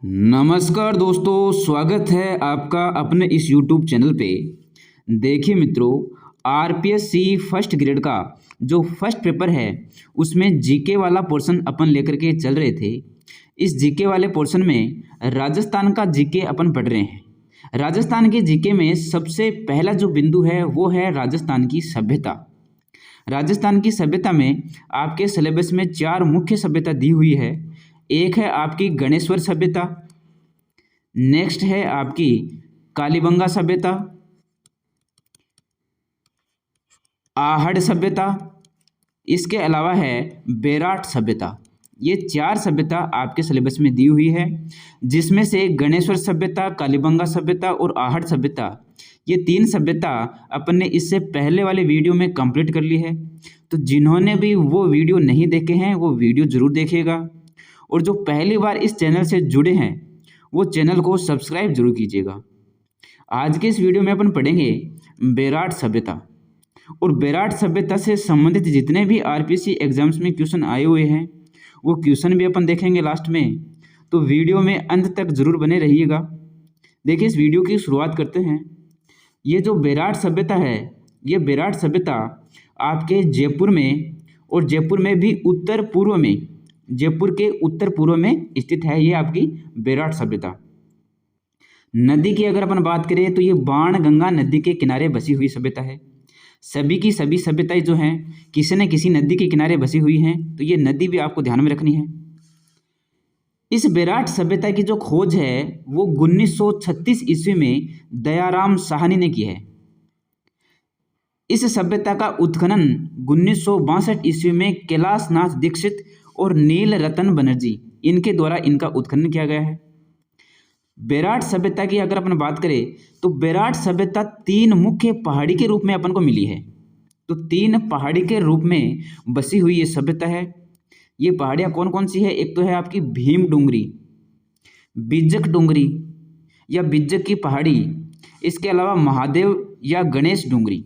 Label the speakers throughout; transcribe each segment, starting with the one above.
Speaker 1: नमस्कार दोस्तों, स्वागत है आपका अपने इस YouTube चैनल पे। देखिए मित्रों, आरपीएससी फर्स्ट ग्रेड का जो फर्स्ट पेपर है उसमें जीके वाला पोर्शन अपन लेकर के चल रहे थे। इस जीके वाले पोर्शन में राजस्थान का जीके अपन पढ़ रहे हैं। राजस्थान के जीके में सबसे पहला जो बिंदु है वो है राजस्थान की सभ्यता। राजस्थान की सभ्यता में आपके सिलेबस में 4 मुख्य सभ्यता दी हुई है। एक है आपकी गणेश्वर सभ्यता, नेक्स्ट है आपकी कालीबंगा सभ्यता, आहड़ सभ्यता, इसके अलावा है बेराट सभ्यता। ये 4 सभ्यता आपके सिलेबस में दी हुई है, जिसमें से गणेश्वर सभ्यता, कालीबंगा सभ्यता और आहड़ सभ्यता, ये 3 सभ्यता अपन ने इससे पहले वाले वीडियो में कंप्लीट कर ली है। तो जिन्होंने भी वो वीडियो नहीं देखे हैं वो वीडियो ज़रूर देखिएगा, और जो पहली बार इस चैनल से जुड़े हैं वो चैनल को सब्सक्राइब जरूर कीजिएगा। आज के इस वीडियो में अपन पढ़ेंगे बेराट सभ्यता, और बेराट सभ्यता से संबंधित जितने भी आरपीएससी एग्जाम्स में क्वेश्चन आए हुए हैं वो क्वेश्चन भी अपन देखेंगे लास्ट में। तो वीडियो में अंत तक जरूर बने रहिएगा। देखिए, इस वीडियो की शुरुआत करते हैं। ये जो बेराट सभ्यता है, ये बेराट सभ्यता आपके जयपुर में, और जयपुर में भी उत्तर पूर्व में, जयपुर के उत्तर पूर्व में स्थित है ये आपकी बेराट सभ्यता। नदी की अगर अपन बात करें तो ये बाणगंगा नदी के किनारे बसी हुई सभ्यता है। सभी की सभी सभ्यताएं जो हैं किसी न किसी नदी के किनारे बसी हुई हैं, तो ये नदी भी आपको ध्यान में रखनी है। इस बेराट सभ्यता की जो खोज है वो 1936 ईस्वी में दयाराम साहनी ने की है। इस सभ्यता का उत्खनन 1962 ईस्वी में कैलाश नाथ दीक्षित और नील रतन बनर्जी, इनके द्वारा इनका उत्खनन किया गया है। बेराट सभ्यता की अगर अपन बात करें तो बेराट सभ्यता 3 मुख्य पहाड़ी के रूप में अपन को मिली है। तो 3 पहाड़ी के रूप में बसी हुई ये सभ्यता है। ये पहाड़ियाँ कौन कौन सी है? एक तो है आपकी भीम डूंगरी, बिज्जक डूंगरी या बिज्जक की पहाड़ी, इसके अलावा महादेव या गणेश डूंगरी,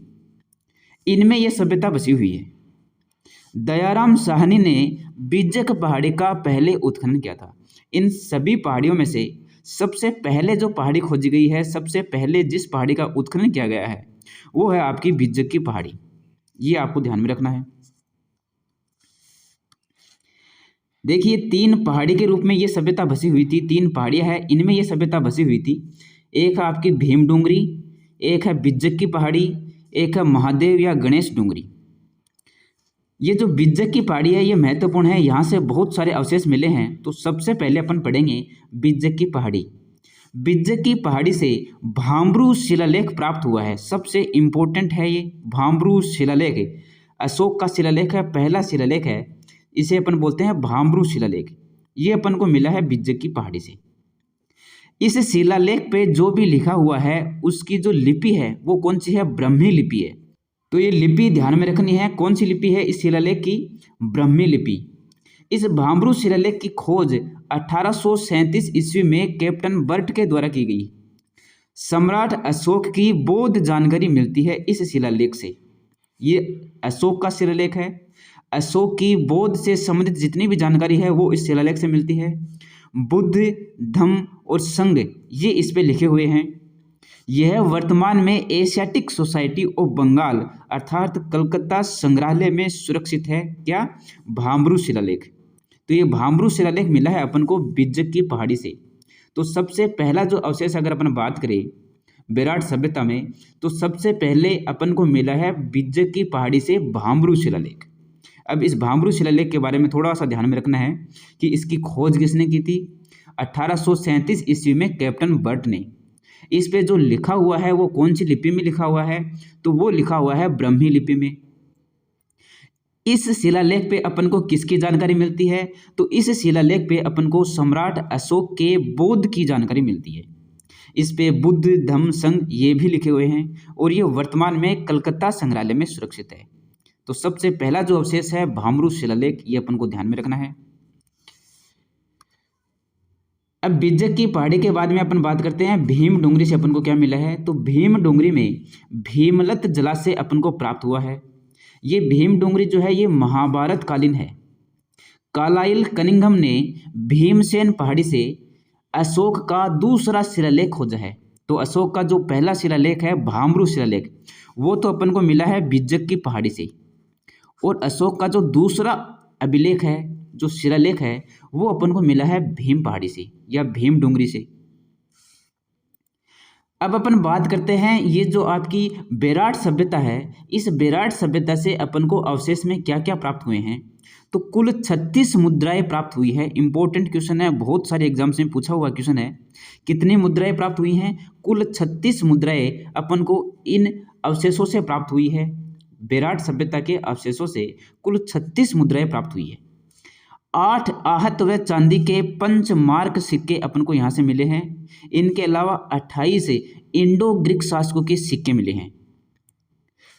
Speaker 1: इनमें यह सभ्यता बसी हुई है। दयाराम साहनी ने बिज्जक पहाड़ी का पहले उत्खनन किया था। इन सभी पहाड़ियों में से सबसे पहले जो पहाड़ी खोजी गई है, सबसे पहले जिस पहाड़ी का उत्खनन किया गया है वो है आपकी बिज्जक की पहाड़ी। ये आपको ध्यान में रखना है। देखिए, 3 पहाड़ी के रूप में ये सभ्यता बसी हुई थी। 3 पहाड़ियाँ हैं, इनमें ये सभ्यता बसी हुई थी। एक है आपकी भीम डूंगरी, एक है बिज्जक की पहाड़ी, एक है महादेव या गणेश डूंगरी। ये जो बिज्जक की पहाड़ी है ये महत्वपूर्ण है, यहाँ से बहुत सारे अवशेष मिले हैं। तो सबसे पहले अपन पढ़ेंगे बिज्जक की पहाड़ी। बिज्जक की पहाड़ी से भामरू शिलालेख प्राप्त हुआ है। सबसे इम्पोर्टेंट है ये भामरू शिलालेख। अशोक का शिलालेख है, पहला शिलालेख है, इसे अपन बोलते हैं भामरू शिलालेख। ये अपन को मिला है बिज्जक की पहाड़ी से। इस शिलालेख पे जो भी लिखा हुआ है उसकी जो लिपि है वो कौन सी है? ब्राह्मी लिपि है। तो ये लिपि ध्यान में रखनी है। कौन सी लिपि है इस शिलालेख की? ब्राह्मी लिपि। इस भामरू शिलालेख की खोज 1837 ईस्वी में कैप्टन बर्ट के द्वारा की गई। सम्राट अशोक की बौद्ध जानकारी मिलती है इस शिलालेख से। ये अशोक का शिलालेख है। अशोक की बौद्ध से संबंधित जितनी भी जानकारी है वो इस शिलालेख से मिलती है। बुद्ध, धम्म और संघ ये इस पे लिखे हुए हैं। यह वर्तमान में एशियाटिक सोसाइटी ऑफ बंगाल अर्थात कलकत्ता संग्रहालय में सुरक्षित है। क्या? भामरू शिलालेख। तो ये भामरू शिलालेख मिला है अपन को बिज्जक की पहाड़ी से। तो सबसे पहला जो अवशेष अगर अपन बात करें बेराट सभ्यता में, तो सबसे पहले अपन को मिला है बिज्जक की पहाड़ी से भामरू शिलालेख। अब इस भामरू शिलालेख के बारे में थोड़ा सा ध्यान में रखना है कि इसकी खोज किसने की थी? 1837 ईस्वी में कैप्टन बर्ट ने। इस पे जो लिखा हुआ है वो कौन सी लिपि में लिखा हुआ है? तो वो लिखा हुआ है ब्राह्मी लिपि में। इस शिलालेख पे अपन को किसकी जानकारी मिलती है? तो इस शिलालेख पे अपन को सम्राट अशोक के बौद्ध की जानकारी मिलती है। इस पे बुद्ध, धम्म, संघ ये भी लिखे हुए हैं, और ये वर्तमान में कलकत्ता संग्रहालय में सुरक्षित है। तो सबसे पहला जो अवशेष है भामरू शिलालेख, ये अपन को ध्यान में रखना है। अब बिज्जक की पहाड़ी के बाद में अपन बात करते हैं भीम डूंगरी से अपन को क्या मिला है। तो भीम डूंगरी में भीमलत जलाशय अपन को प्राप्त हुआ है। ये भीम डूंगरी जो है ये महाभारत कालीन है। कार्लाइल कनिंघम ने भीमसेन पहाड़ी से अशोक का दूसरा शिलालेख खोजा है। तो अशोक का जो पहला शिलालेख है भामरू शिलालेख, वो तो अपन को मिला है बिज्जक की पहाड़ी से, और अशोक का जो दूसरा अभिलेख है, जो शिलालेख है, वो अपन को मिला है भीम पहाड़ी से या भीम डूंगरी से। अब अपन बात करते हैं ये जो आपकी बेराट सभ्यता है, इस बेराट सभ्यता से अपन को अवशेष में क्या क्या प्राप्त हुए हैं। तो कुल 36 मुद्राएं प्राप्त हुई है। इंपॉर्टेंट क्वेश्चन है, बहुत सारे एग्जाम्स में पूछा हुआ क्वेश्चन है। कितनी मुद्राएं प्राप्त हुई हैं? कुल 36 मुद्राएं अपन को इन अवशेषों से प्राप्त हुई है। बेराट सभ्यता के अवशेषों से कुल 36 मुद्राएं प्राप्त हुई है। 8 आहत व चांदी के पंचमार्क सिक्के अपन को यहाँ से मिले हैं। इनके अलावा 28 इंडो ग्रीक शासकों के सिक्के मिले हैं।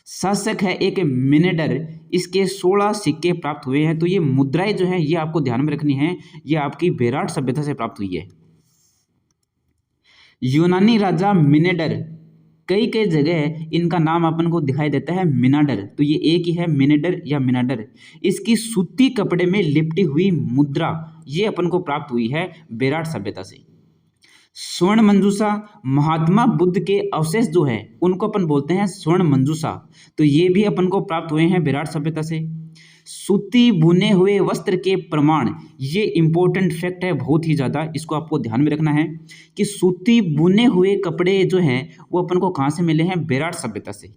Speaker 1: शासक है एक मिनेडर, इसके 16 सिक्के प्राप्त हुए हैं। तो ये मुद्राएं जो हैं ये आपको ध्यान में रखनी है, ये आपकी बेराट सभ्यता से प्राप्त हुई है। यूनानी राजा मिनेडर, कई कई जगह इनका नाम अपन को दिखाई देता है मिनाडर, तो ये एक ही है मिनेडर या मिनाडर। इसकी सूती कपड़े में लिपटी हुई मुद्रा ये अपन को प्राप्त हुई है बेराट सभ्यता से। स्वर्ण मंजूषा, महात्मा बुद्ध के अवशेष जो है उनको अपन बोलते हैं स्वर्ण मंजूषा, तो ये भी अपन को प्राप्त हुए हैं बेराट सभ्यता से। सूती बुने हुए वस्त्र के प्रमाण, ये इंपॉर्टेंट फैक्ट है बहुत ही ज़्यादा, इसको आपको ध्यान में रखना है कि सूती बुने हुए कपड़े जो हैं वो अपन को कहाँ से मिले हैं? बेराट सभ्यता से।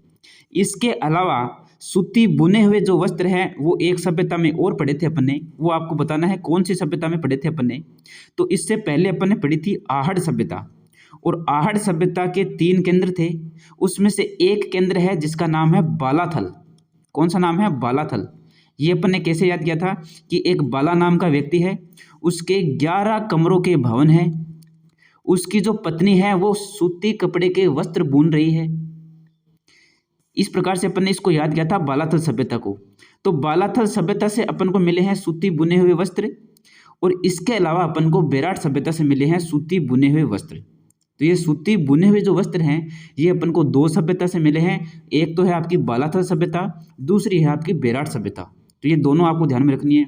Speaker 1: इसके अलावा सूती बुने हुए जो वस्त्र हैं वो एक सभ्यता में और पढ़े थे अपन ने, वो आपको बताना है कौन सी सभ्यता में पढ़े थे अपन ने। तो इससे पहले अपन ने पढ़ी थी आहड़ सभ्यता, और आहड़ सभ्यता के 3 केंद्र थे, उसमें से एक केंद्र है जिसका नाम है बालाथल। कौन सा नाम है? बालाथल। ये अपन ने कैसे याद किया था कि एक बाला नाम का व्यक्ति है, उसके 11 कमरों के भवन है, उसकी जो पत्नी है वो सूती कपड़े के वस्त्र बुन रही है। इस प्रकार से अपन ने इसको याद किया था बालाथल सभ्यता को। तो बालाथल सभ्यता से अपन को मिले हैं सूती बुने हुए वस्त्र, और इसके अलावा अपन को बेराट सभ्यता से मिले हैं सूती बुने हुए वस्त्र। तो ये सूती बुने हुए जो वस्त्र हैं ये अपन को 2 सभ्यता से मिले हैं, एक तो है आपकी बालाथल सभ्यता, दूसरी है आपकी बेराट सभ्यता। तो ये दोनों आपको ध्यान में रखनी है।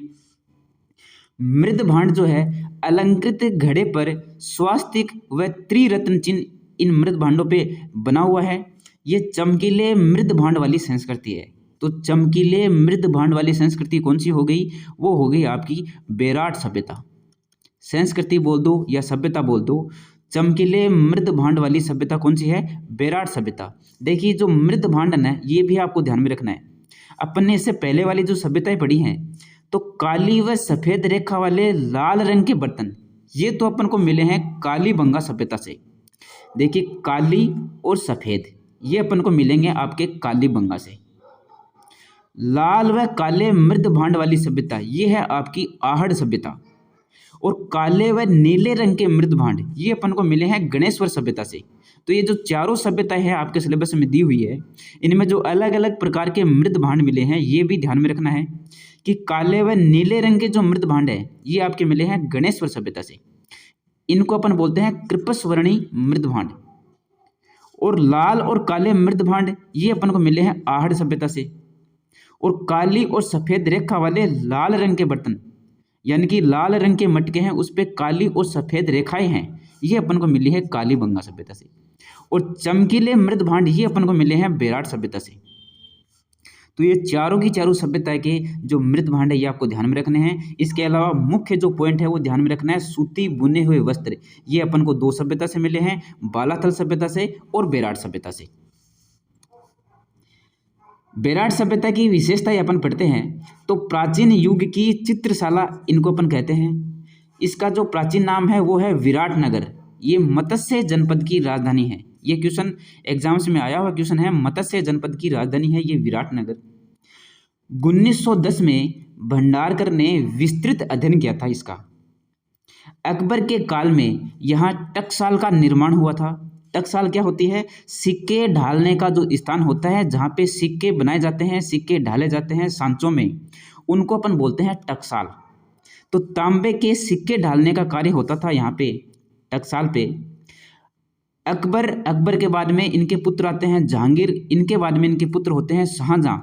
Speaker 1: मृद भांड जो है अलंकृत घड़े पर स्वास्तिक व त्रिरत्न चिन्ह इन मृद भांडों पे बना हुआ है। ये चमकीले मृद भांड वाली संस्कृति है। तो चमकीले मृद भांड वाली संस्कृति कौन सी हो गई? वो हो गई आपकी बेराट सभ्यता। संस्कृति बोल दो या सभ्यता बोल दो, चमकीले मृद भांड वाली सभ्यता कौन सी है? बेराट सभ्यता। देखिए जो मृद भांड है ये भी आपको ध्यान में रखना है। अपन ने इससे पहले वाली जो सभ्यताएं पढ़ी हैं, तो काली व सफेद रेखा वाले लाल रंग के बर्तन ये तो अपन को मिले हैं कालीबंगा सभ्यता से। देखिए काली और सफेद ये अपन को मिलेंगे आपके कालीबंगा से। लाल व काले मृद भांड वाली सभ्यता ये है आपकी आहड़ सभ्यता, और काले व नीले रंग के मृद भांड ये अपन को मिले हैं गणेश्वर सभ्यता से। तो ये जो चारों सभ्यताएं हैं आपके सिलेबस में दी हुई है, इनमें जो अलग अलग प्रकार के मृद भांड मिले हैं ये भी ध्यान में रखना है कि काले व नीले रंग के जो मृद भांड है ये आपके मिले हैं गणेश्वर सभ्यता से। इनको अपन बोलते हैं कृपस्वर्णी मृद भांड। और लाल और काले मृद भांड ये अपन को मिले हैं आहड़ सभ्यता से। और काली और सफ़ेद रेखा वाले लाल रंग के बर्तन यानी कि लाल रंग के मटके हैं उस पर काली और सफ़ेद रेखाएं हैं, ये अपन को मिली है कालीबंगा सभ्यता से। और चमकीले मृद भांड ये अपन को मिले हैं बेराट सभ्यता से। तो ये चारों की चारों सभ्यता के जो मृद भांड है ये आपको ध्यान में रखने हैं। इसके अलावा मुख्य जो पॉइंट है वो ध्यान में रखना है, सूती बुने हुए वस्त्र ये अपन को 2 सभ्यता से मिले हैं, बालाथल सभ्यता से और बेराट सभ्यता से। बेराट सभ्यता की विशेषताएं अपन पढ़ते हैं तो प्राचीन युग की चित्रशाला इनको अपन कहते हैं। इसका जो प्राचीन नाम है वो है विराट नगर। ये मत्स्य जनपद की राजधानी है। ये क्वेश्चन एग्जाम्स में आया हुआ क्वेश्चन है, मत्स्य जनपद की राजधानी है ये विराट नगर। 1910 में भंडारकर ने विस्तृत अध्ययन किया था इसका। अकबर के काल में यहाँ टकसाल का निर्माण हुआ था। टकसाल क्या होती है? सिक्के ढालने का जो स्थान होता है जहाँ पे सिक्के बनाए जाते हैं, सिक्के ढाले जाते हैं सांचों में, उनको अपन बोलते हैं टकसाल। तो तांबे के सिक्के ढालने का कार्य होता था यहाँ पे टकसाल पे। अकबर के बाद में इनके पुत्र आते हैं जहांगीर, इनके बाद में इनके पुत्र होते हैं शाहजहां।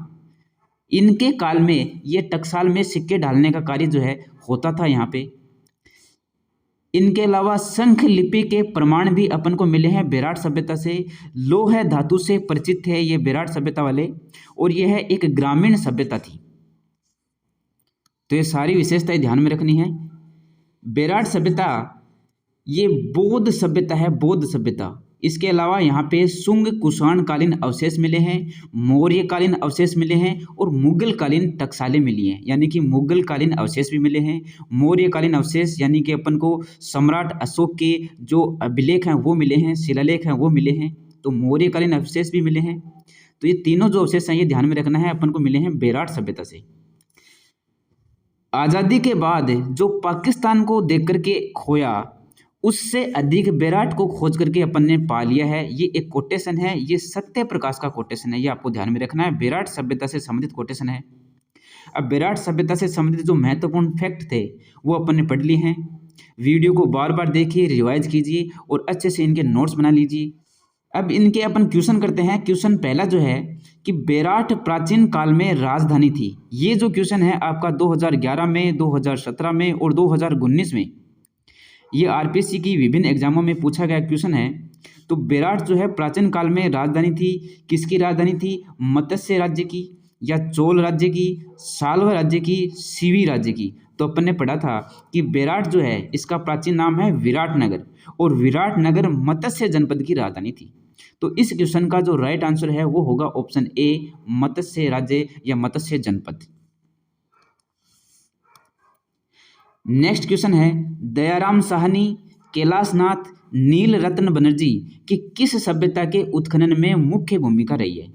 Speaker 1: इनके काल में ये टकसाल में सिक्के ढालने का कार्य जो है होता था यहाँ पे। इनके अलावा शंख लिपि के प्रमाण भी अपन को मिले हैं विराट सभ्यता से। लौह धातु से परिचित है ये विराट सभ्यता वाले, और यह एक ग्रामीण सभ्यता थी। तो ये सारी विशेषताएं ध्यान में रखनी है। विराट सभ्यता ये बौद्ध सभ्यता है, बौद्ध सभ्यता। इसके अलावा यहाँ पे शुंग कुषाण कालीन अवशेष मिले हैं, मौर्य कालीन अवशेष मिले हैं और मुगल कालीन टकसालें मिली हैं, यानी कि मुगल कालीन अवशेष भी मिले हैं। मौर्य कालीन अवशेष यानी कि अपन को सम्राट अशोक के जो अभिलेख हैं वो मिले हैं, शिलालेख हैं वो मिले हैं। तो मौर्य कालीन अवशेष भी मिले हैं। तो ये तीनों जो अवशेष हैं ये ध्यान में रखना है, अपन को मिले हैं विराट सभ्यता से। आज़ादी के बाद जो पाकिस्तान को देख करके खोया, उससे अधिक विराट को खोज करके अपन ने पा लिया है। ये एक कोटेशन है, ये सत्य प्रकाश का कोटेशन है, ये आपको ध्यान में रखना है। विराट सभ्यता से संबंधित कोटेशन है। अब विराट सभ्यता से संबंधित जो महत्वपूर्ण फैक्ट थे वो अपन ने पढ़ लिए हैं। वीडियो को बार बार देखिए, रिवाइज कीजिए और अच्छे से इनके नोट्स बना लीजिए। अब इनके अपन क्वेश्चन करते हैं। क्वेश्चन पहला जो है कि विराट प्राचीन काल में राजधानी थी। ये जो क्वेश्चन है आपका 2011 में, 2017 में और 2019 में, ये आरपीएससी की विभिन्न एग्जामों में पूछा गया क्वेश्चन है। तो विराट जो है प्राचीन काल में राजधानी थी। किसकी राजधानी थी? मत्स्य राज्य की, या चोल राज्य की, साल्व राज्य की, शिवी राज्य की। तो अपन ने पढ़ा था कि विराट जो है इसका प्राचीन नाम है विराटनगर, और विराटनगर मत्स्य जनपद की राजधानी थी। तो इस क्वेश्चन का जो राइट आंसर है वो होगा ऑप्शन ए, मत्स्य राज्य या मत्स्य जनपद। नेक्स्ट क्वेश्चन है दयाराम साहनी, कैलाशनाथ, नील रत्न बनर्जी की किस सभ्यता के उत्खनन में मुख्य भूमिका रही है?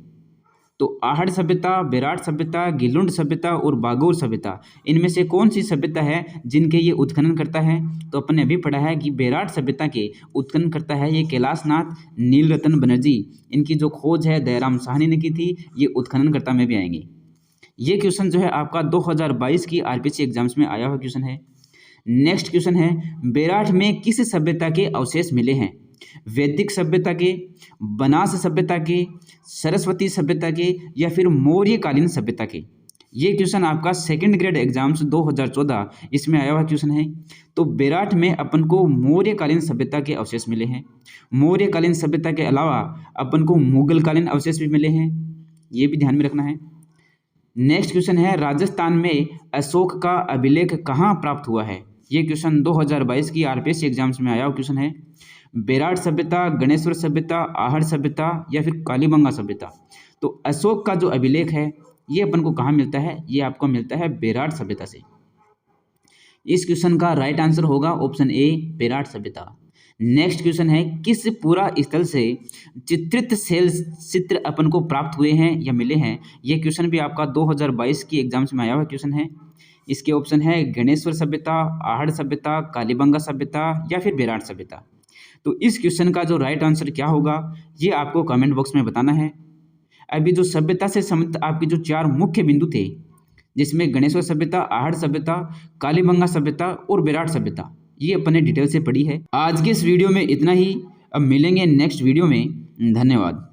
Speaker 1: तो आहड़ सभ्यता, विराट सभ्यता, गिलुंड सभ्यता और बागोर सभ्यता, इनमें से कौन सी सभ्यता है जिनके ये उत्खनन करता है? तो अपन ने अभी पढ़ा है कि विराट सभ्यता के उत्खनन करता है ये कैलाशनाथ, नील रत्न बनर्जी। इनकी जो खोज है दयाराम साहनी ने की थी, ये उत्खननकर्ता में भी आएंगे। ये क्वेश्चन जो है आपका 2022 की आरपीएससी एग्जाम्स में आया हुआ क्वेश्चन है। नेक्स्ट क्वेश्चन है विराट में किस सभ्यता के अवशेष मिले हैं? वैदिक सभ्यता के, बनास सभ्यता के, सरस्वती सभ्यता के, या फिर मौर्यकालीन सभ्यता के? ये क्वेश्चन आपका सेकंड ग्रेड एग्जाम्स 2014 इसमें आया हुआ क्वेश्चन है। तो विराट में अपन को मौर्यकालीन सभ्यता के अवशेष मिले हैं। मौर्यकालीन सभ्यता के अलावा अपन को मुगलकालीन अवशेष भी मिले हैं, ये भी ध्यान में रखना है। नेक्स्ट क्वेश्चन है राजस्थान में अशोक का अभिलेख कहाँ प्राप्त हुआ है? ये क्वेश्चन 2022 की आरपीएससी एग्जाम्स में आया हुआ क्वेश्चन है। विराट सभ्यता, गणेश्वर सभ्यता, आहड़ सभ्यता या फिर कालीबंगा सभ्यता? तो अशोक का जो अभिलेख है ये अपन को कहाँ मिलता है? ये आपको मिलता है विराट सभ्यता से। इस क्वेश्चन का राइट आंसर होगा ऑप्शन ए, विराट सभ्यता। नेक्स्ट क्वेश्चन है किस पुरा स्थल से चित्रित शैल चित्र अपन को प्राप्त हुए हैं या मिले हैं? ये क्वेश्चन भी आपका 2022 की एग्जाम्स में आया हुआ क्वेश्चन है। इसके ऑप्शन है गणेश्वर सभ्यता, आहड़ सभ्यता, कालीबंगा सभ्यता या फिर विराट सभ्यता। तो इस क्वेश्चन का जो राइट आंसर क्या होगा ये आपको कमेंट बॉक्स में बताना है। अभी जो सभ्यता से संबंधित आपके जो 4 मुख्य बिंदु थे, जिसमें गणेश्वर सभ्यता, आहड़ सभ्यता, कालीबंगा सभ्यता और विराट सभ्यता, ये अपन ने डिटेल से पढ़ी है। आज के इस वीडियो में इतना ही। अब मिलेंगे नेक्स्ट वीडियो में। धन्यवाद।